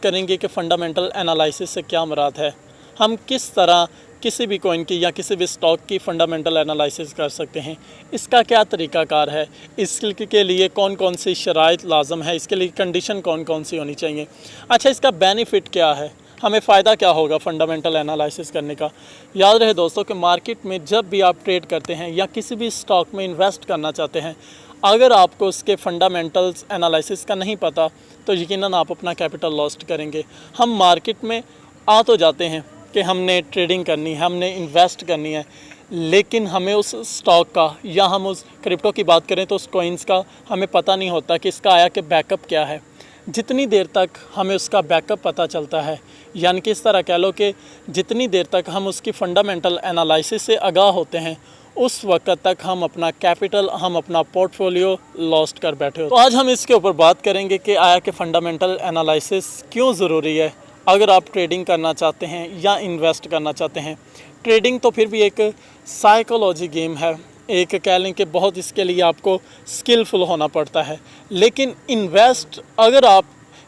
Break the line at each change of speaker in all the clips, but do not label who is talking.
करेंगे कि fundamental analysis से क्या मुराद है, हम किस तरह किसी भी कॉइन की या किसी भी स्टॉक की फ़ंडामेंटल एनालिसिस कर सकते हैं, इसका क्या तरीक़ाकार है, इसके लिए कौन कौन सी शराइत लाज़म है, इसके लिए कंडीशन कौन कौन सी होनी चाहिए। अच्छा, इसका बेनिफिट क्या है, हमें फ़ायदा क्या होगा फ़ंडामेंटल एनालिसिस करने का। याद रहे दोस्तों कि मार्केट में जब भी आप ट्रेड करते हैं या किसी भी स्टॉक में इन्वेस्ट करना चाहते हैं, अगर आपको उसके फ़ंडामेंटल्स एनालिसिस का नहीं पता तो यकीनन आप अपना कैपिटल लॉस्ट करेंगे। हम मार्केट में आ तो जाते हैं कि हमने ट्रेडिंग करनी है, हमने इन्वेस्ट करनी है, लेकिन हमें उस स्टॉक का या हम उस क्रिप्टो की बात करें तो उस कॉइन्स का हमें पता नहीं होता कि इसका आया कि बैकअप क्या है। जितनी देर तक हमें उसका बैकअप पता चलता है, यानी कि इस तरह कह लो कि जितनी देर तक हम उसकी फ़ंडामेंटल एनालिसिस से आगाह होते हैं, उस वक्त तक हम अपना कैपिटल, हम अपना पोर्टफोलियो लॉस्ट कर बैठे हो। तो आज हम इसके ऊपर बात करेंगे कि आया कि फ़ंडामेंटल एनालिसिस क्यों ज़रूरी है अगर आप ट्रेडिंग करना चाहते हैं या इन्वेस्ट करना चाहते हैं। ट्रेडिंग तो फिर भी एक साइकोलॉजी गेम है, एक कह लें कि बहुत इसके लिए आपको स्किलफुल होना पड़ता है। लेकिन इन्वेस्ट अगर आप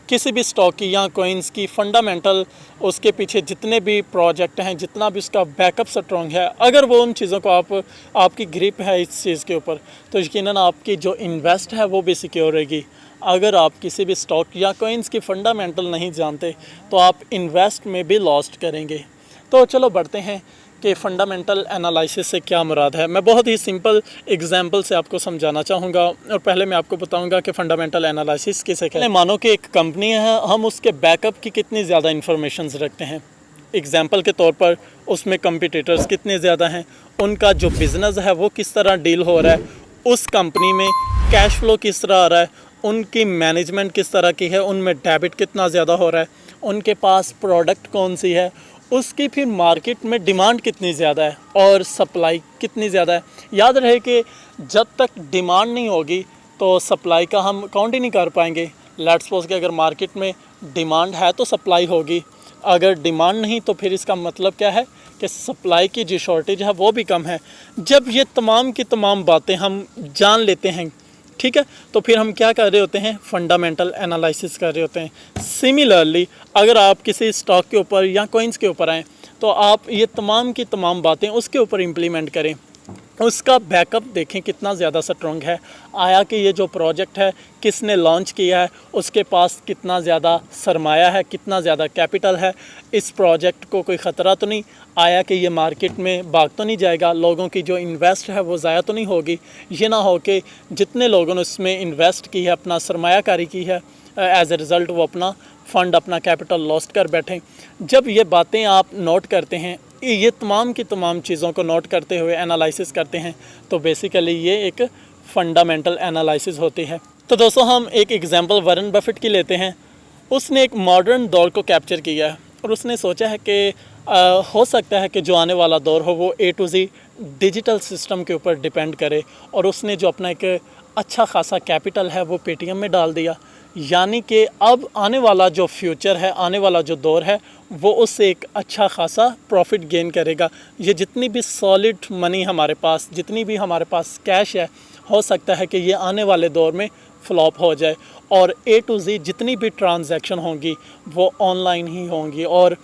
किसी भी स्टॉक की या कॉइन्स की फ़ंडामेंटल, उसके पीछे जितने भी प्रोजेक्ट हैं, जितना भी उसका बैकअप स्ट्रॉन्ग है, अगर वो उन चीज़ों को आपकी ग्रिप है इस चीज़ के ऊपर, तो यकीनन आपकी जो इन्वेस्ट है वो भी सिक्योर रहेगी। अगर आप किसी भी स्टॉक या कॉइन्स की फ़ंडामेंटल नहीं जानते तो आप इन्वेस्ट में भी लॉस्ट करेंगे। तो चलो बढ़ते हैं कि फ़ंडामेंटल एनालिसिस से क्या मुराद है। मैं बहुत ही सिंपल एग्जांपल से आपको समझाना चाहूँगा और पहले मैं आपको बताऊँगा कि फ़ंडामेंटल एनालिसिस किसे कहते हैं। मानो कि एक कंपनी है, हम उसके बैकअप की कितनी ज़्यादा इंफॉर्मेशंस रखते हैं। एग्जांपल के तौर पर उसमें कंपटीटर्स कितने ज़्यादा हैं, उनका जो बिज़नेस है वो किस तरह डील हो रहा है, उस कंपनी में कैश फ्लो किस तरह आ रहा है, उनकी मैनेजमेंट किस तरह की है, उनमें डेबिट कितना ज़्यादा हो रहा है, उनके पास प्रोडक्ट कौन सी है, उसकी फिर मार्केट में डिमांड कितनी ज़्यादा है और सप्लाई कितनी ज़्यादा है। याद रहे कि जब तक डिमांड नहीं होगी तो सप्लाई का हम काउंट ही नहीं कर पाएंगे। लेट्स सपोज कि अगर मार्केट में डिमांड है तो सप्लाई होगी, अगर डिमांड नहीं तो फिर इसका मतलब क्या है कि सप्लाई की जो शॉर्टेज है वो भी कम है। जब ये तमाम की तमाम बातें हम जान लेते हैं, ठीक है, तो फिर हम क्या कर रहे होते हैं, फ़ंडामेंटल एनालिसिस कर रहे होते हैं। सिमिलरली अगर आप किसी स्टॉक के ऊपर या कॉइन्स के ऊपर आएँ तो आप ये तमाम की तमाम बातें उसके ऊपर इम्प्लीमेंट करें, उसका बैकअप देखें कितना ज़्यादा स्ट्रॉन्ग है, आया कि ये जो प्रोजेक्ट है किसने लॉन्च किया है, उसके पास कितना ज़्यादा सरमाया है, कितना ज़्यादा कैपिटल है, इस प्रोजेक्ट को कोई ख़तरा तो नहीं आया कि ये मार्केट में भाग तो नहीं जाएगा, लोगों की जो इन्वेस्ट है वो ज़ाया तो नहीं होगी, ये ना हो कि जितने लोगों ने इसमें इन्वेस्ट की है, अपना सरमायाकारी की है, एज ए रिज़ल्ट वो अपना फ़ंड, अपना कैपिटल लॉस्ट कर बैठें। जब ये बातें आप नोट करते हैं, ये तमाम की तमाम चीज़ों को नोट करते हुए एनालिसिस करते हैं, तो बेसिकली ये एक फ़ंडामेंटल एनालिसिस होती है। तो दोस्तों हम एक एग्जांपल वॉरेन बफेट की लेते हैं। उसने एक मॉडर्न दौर को कैप्चर किया है और उसने सोचा है कि हो सकता है कि जो आने वाला दौर हो वो A to Z digital system के ऊपर डिपेंड करे, और उसने जो अपना एक अच्छा खासा कैपिटल है वो पेटीएम में डाल दिया। यानी कि अब आने वाला जो फ्यूचर है, आने वाला जो दौर है वो उससे एक अच्छा खासा प्रॉफिट गेन करेगा। ये जितनी भी सॉलिड मनी हमारे पास, जितनी भी हमारे पास कैश है, हो सकता है कि ये आने वाले दौर में फ्लॉप हो जाए और A to Z जितनी भी ट्रांजैक्शन होंगी वो ऑनलाइन ही होंगी और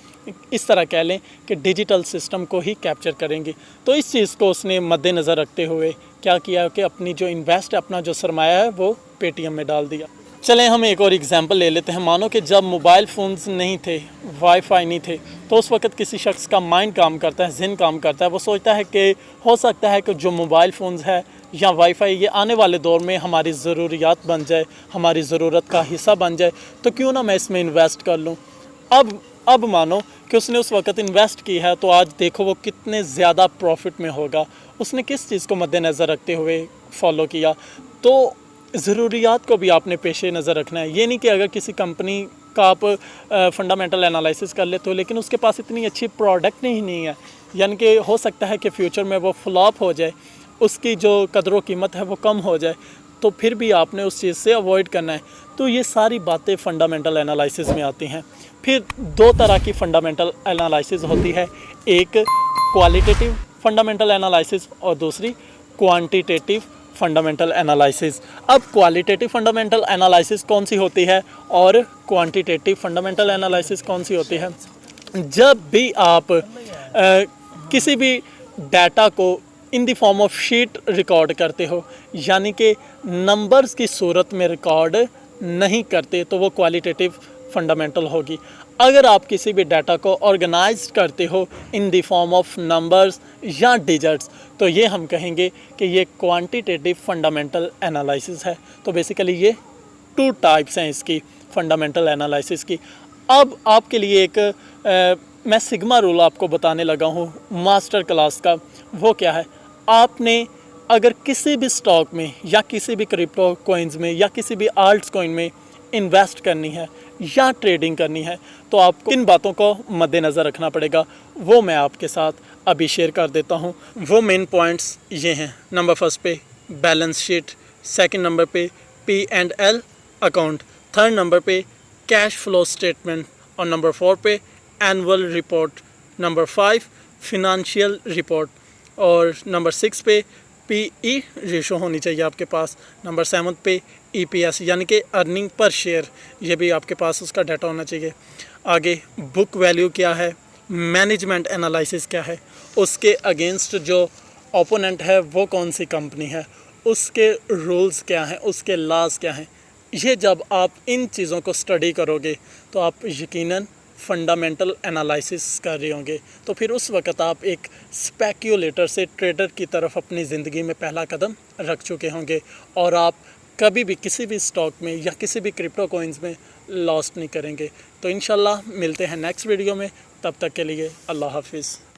इस तरह कह लें कि डिजिटल सिस्टम को ही कैप्चर करेंगी। तो इस चीज़ को उसने मद्देनज़र रखते हुए क्या किया कि अपनी जो इन्वेस्ट, अपना जो सरमाया है वो पेटीएम में डाल दिया। चलें हम एक और एग्जांपल ले लेते हैं। मानो कि जब मोबाइल फ़ोन्स नहीं थे, वाईफाई नहीं थे, तो उस वक्त किसी शख्स का माइंड काम करता है, ज़हन काम करता है, वो सोचता है कि हो सकता है कि जो मोबाइल फ़ोन्स है या वाईफाई ये आने वाले दौर में हमारी ज़रूरियात बन जाए, हमारी ज़रूरत का हिस्सा बन जाए, तो क्यों ना मैं इसमें इन्वेस्ट कर लूँ। अब मानो कि उसने उस वक्त इन्वेस्ट की है, तो आज देखो वो कितने ज़्यादा प्रॉफिट में होगा। उसने किस चीज़ को मद्देनज़र रखते हुए फॉलो किया, तो ज़रूरियात को भी आपने पेशे नज़र रखना है। ये नहीं कि अगर किसी कंपनी का आप फ़ंडामेंटल एनालिसिस कर लेते हो लेकिन उसके पास इतनी अच्छी प्रोडक्ट नहीं है, यानी कि हो सकता है कि फ्यूचर में वो फ्लॉप हो जाए, उसकी जो कदर कीमत है वो कम हो जाए, तो फिर भी आपने उस चीज़ से अवॉइड करना है। तो ये सारी बातें फ़ंडामेंटल एनालिसिस में आती हैं। फिर दो तरह की फ़ंडामेंटल एनालिसिस होती है, एक क्वालिटेटिव फ़ंडामेंटल एनालिसिस और दूसरी क्वांटिटेटिव फंडामेंटल एनालिसिस। अब क्वालिटेटिव फंडामेंटल एनालिसिस कौन सी होती है और क्वांटिटेटिव फंडामेंटल एनालिसिस कौन सी होती है? जब भी आप किसी भी डाटा को in the form of sheet record करते हो, यानी कि नंबर्स की सूरत में रिकॉर्ड नहीं करते, तो वो क्वालिटेटिव फंडामेंटल होगी। अगर आप किसी भी डाटा को ऑर्गेनाइज करते हो in the form of numbers या डिजिट्स, तो ये हम कहेंगे कि ये क्वांटिटेटिव फंडामेंटल एनालिसिस है। तो बेसिकली ये 2 टाइप्स हैं इसकी फंडामेंटल एनालिसिस की। अब आपके लिए एक मैं सिग्मा रूल आपको बताने लगा हूँ मास्टर क्लास का। वो क्या है? आपने अगर किसी भी स्टॉक में या किसी भी क्रिप्टो कॉइन्स में या किसी भी आल्ट्स कॉइन में इन्वेस्ट करनी है या ट्रेडिंग करनी है, तो आपको किन बातों को मद्देनज़र रखना पड़ेगा, वो मैं आपके साथ अभी शेयर कर देता हूँ। वो मेन पॉइंट्स ये हैं। नंबर फर्स्ट पे बैलेंस शीट, सेकंड नंबर पे P&L अकाउंट, थर्ड नंबर पे कैश फ्लो स्टेटमेंट और नंबर 4 पे annual report, number 5 financial report और नंबर 6 पे PE रेशो होनी चाहिए आपके पास। नंबर 7 पे EPS यानी कि अर्निंग पर शेयर, ये भी आपके पास उसका डाटा होना चाहिए। आगे बुक वैल्यू क्या है, मैनेजमेंट एनालिसिस क्या है, उसके अगेंस्ट जो ओपोनेंट है वो कौन सी कंपनी है, उसके रूल्स क्या हैं, उसके लॉज क्या हैं। ये जब आप इन चीज़ों को स्टडी करोगे तो आप यकीनन फंडामेंटल एनालिसिस कर रहे होंगे। तो फिर उस वक़्त आप एक स्पेक्यूलेटर से ट्रेडर की तरफ अपनी ज़िंदगी में पहला कदम रख चुके होंगे और आप कभी भी किसी भी स्टॉक में या किसी भी क्रिप्टो कॉइन्स में लॉस नहीं करेंगे। तो इंशाल्लाह मिलते हैं नेक्स्ट वीडियो में, तब तक के लिए अल्लाह हाफिज़।